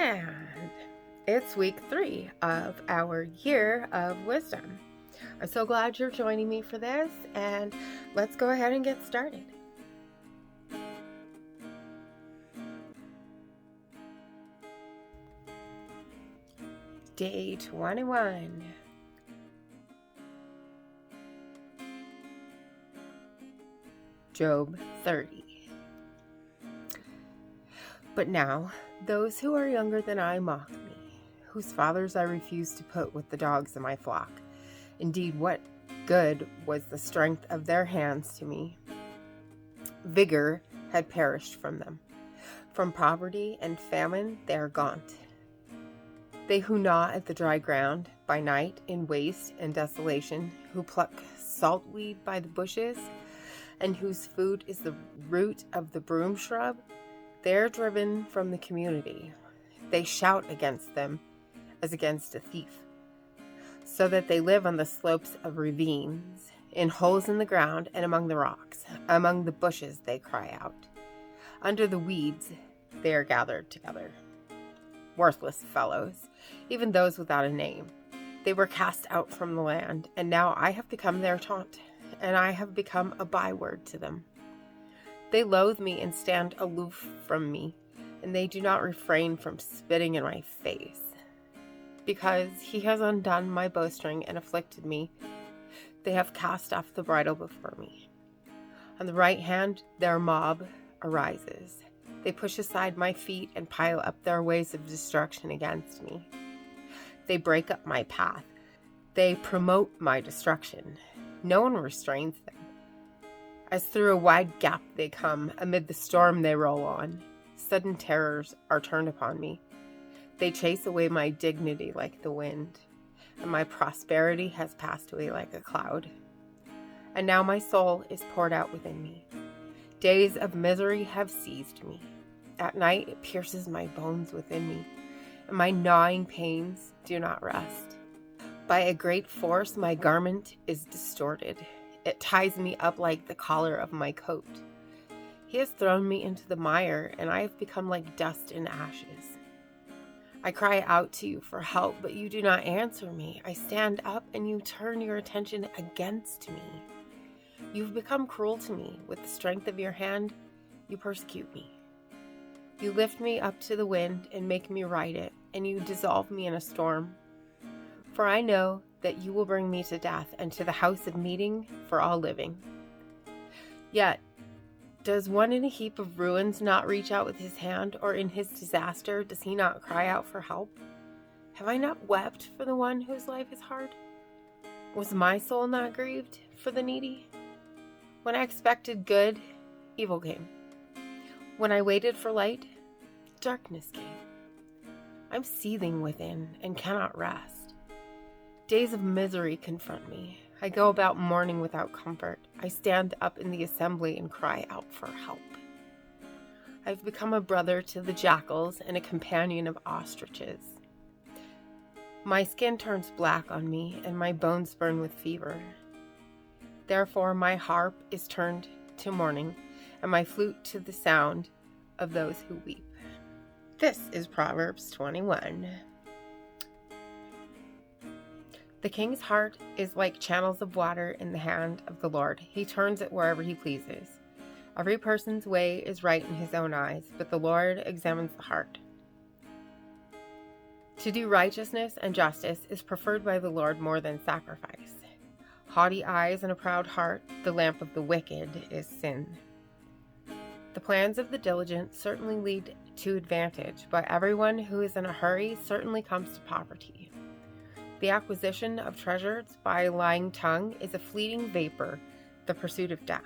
And it's week 3 of our year of wisdom. I'm so glad you're joining me for this, and let's go ahead and get started. Day 21. Job 30. But now, those who are younger than I mock me, whose fathers I refuse to put with the dogs of my flock. Indeed, what good was the strength of their hands to me? Vigor had perished from them. From poverty and famine they are gaunt. They who gnaw at the dry ground by night in waste and desolation, who pluck saltweed by the bushes, and whose food is the root of the broom shrub, they are driven from the community. They shout against them as against a thief, so that they live on the slopes of ravines, in holes in the ground and among the rocks. Among the bushes they cry out. Under the weeds they are gathered together. Worthless fellows, even those without a name. They were cast out from the land, and now I have become their taunt, and I have become a byword to them. They loathe me and stand aloof from me, and they do not refrain from spitting in my face. Because he has undone my bowstring and afflicted me, they have cast off the bridle before me. On the right hand their mob arises. They push aside my feet and pile up their ways of destruction against me. They break up my path. They promote my destruction. No one restrains them. As through a wide gap they come, amid the storm they roll on. Sudden terrors are turned upon me. They chase away my dignity like the wind, and my prosperity has passed away like a cloud. And now my soul is poured out within me. Days of misery have seized me. At night it pierces my bones within me, and my gnawing pains do not rest. By a great force my garment is distorted. It ties me up like the collar of my coat. He has thrown me into the mire, and I have become like dust and ashes. I cry out to you for help, but you do not answer me. I stand up, and you turn your attention against me. You've become cruel to me. With the strength of your hand, you persecute me. You lift me up to the wind and make me ride it, and you dissolve me in a storm. For I know that you will bring me to death and to the house of meeting for all living. Yet, does one in a heap of ruins not reach out with his hand, or in his disaster does he not cry out for help? Have I not wept for the one whose life is hard? Was my soul not grieved for the needy? When I expected good, evil came. When I waited for light, darkness came. I'm seething within and cannot rest. Days of misery confront me. I go about mourning without comfort. I stand up in the assembly and cry out for help. I've become a brother to the jackals and a companion of ostriches. My skin turns black on me, and my bones burn with fever. Therefore my harp is turned to mourning, and my flute to the sound of those who weep. This is Proverbs 21. The king's heart is like channels of water in the hand of the Lord. He turns it wherever he pleases. Every person's way is right in his own eyes, but the Lord examines the heart. To do righteousness and justice is preferred by the Lord more than sacrifice. Haughty eyes and a proud heart, the lamp of the wicked is sin. The plans of the diligent certainly lead to advantage, but everyone who is in a hurry certainly comes to poverty. The acquisition of treasures by a lying tongue is a fleeting vapor, the pursuit of death.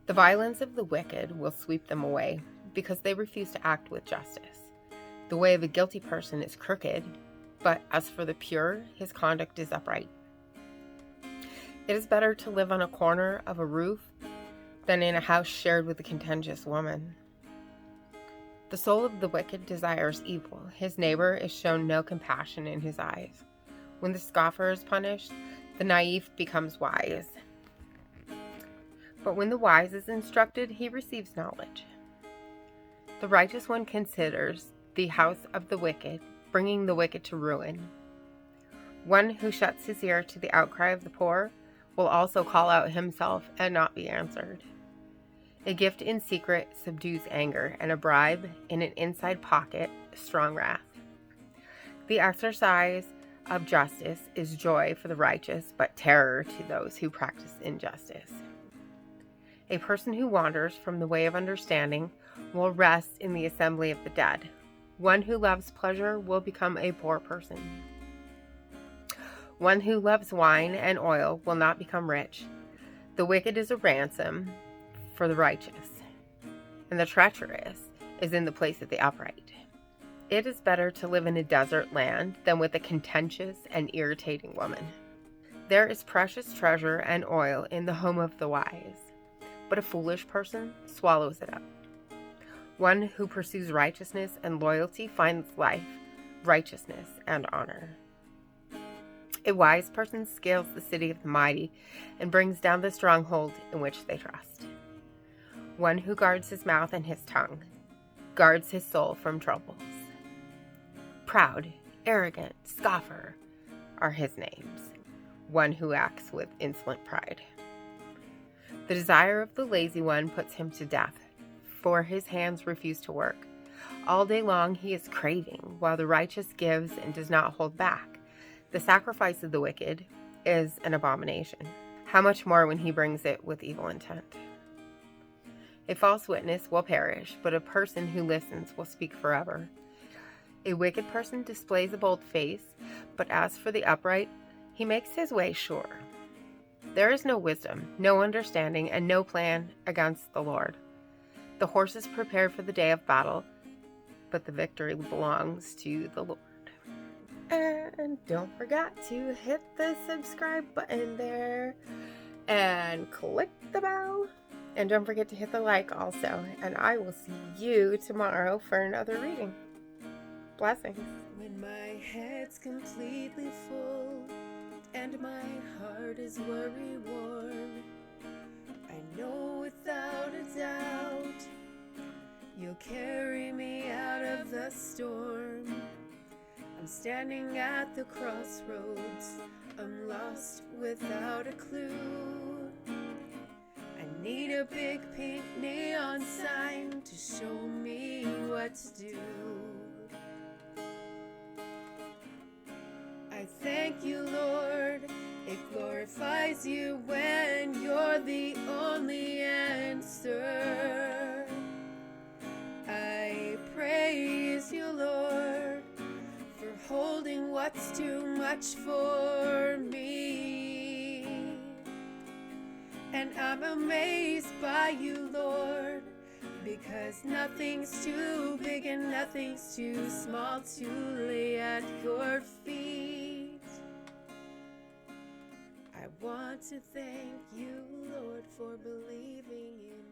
The violence of the wicked will sweep them away, because they refuse to act with justice. The way of a guilty person is crooked, but as for the pure, his conduct is upright. It is better to live on a corner of a roof than in a house shared with a contentious woman. The soul of the wicked desires evil. His neighbor is shown no compassion in his eyes. When the scoffer is punished, the naive becomes wise. But when the wise is instructed, he receives knowledge. The righteous one considers the house of the wicked, bringing the wicked to ruin. One who shuts his ear to the outcry of the poor will also call out himself and not be answered. A gift in secret subdues anger, and a bribe in an inside pocket, strong wrath. The exercise of justice is joy for the righteous, but terror to those who practice injustice. A person who wanders from the way of understanding will rest in the assembly of the dead. One who loves pleasure will become a poor person. One who loves wine and oil will not become rich. The wicked is a ransom for the righteous, and the treacherous is in the place of the upright. It is better to live in a desert land than with a contentious and irritating woman. There is precious treasure and oil in the home of the wise, but a foolish person swallows it up. One who pursues righteousness and loyalty finds life, righteousness, and honor. A wise person scales the city of the mighty and brings down the stronghold in which they trust. One who guards his mouth and his tongue guards his soul from troubles. Proud, arrogant, scoffer are his names. One who acts with insolent pride. The desire of the lazy one puts him to death, for his hands refuse to work. All day long he is craving, while the righteous gives and does not hold back. The sacrifice of the wicked is an abomination. How much more when he brings it with evil intent? A false witness will perish, but a person who listens will speak forever. A wicked person displays a bold face, but as for the upright, he makes his way sure. There is no wisdom, no understanding, and no plan against the Lord. The horse is prepared for the day of battle, but the victory belongs to the Lord. And don't forget to hit the subscribe button there and click the bell. And don't forget to hit the like also. And I will see you tomorrow for another reading. Blessings. When my head's completely full and my heart is worry-worn, I know without a doubt you'll carry me out of the storm. I'm standing at the crossroads, I'm lost without a clue. I need a big pink neon sign to show me what to do. I thank you, Lord, it glorifies you when you're the only answer. I praise you, Lord, for holding what's too much for me. And I'm amazed by you, Lord, because nothing's too big and nothing's too small to lay at your feet. I want to thank you, Lord, for believing in me.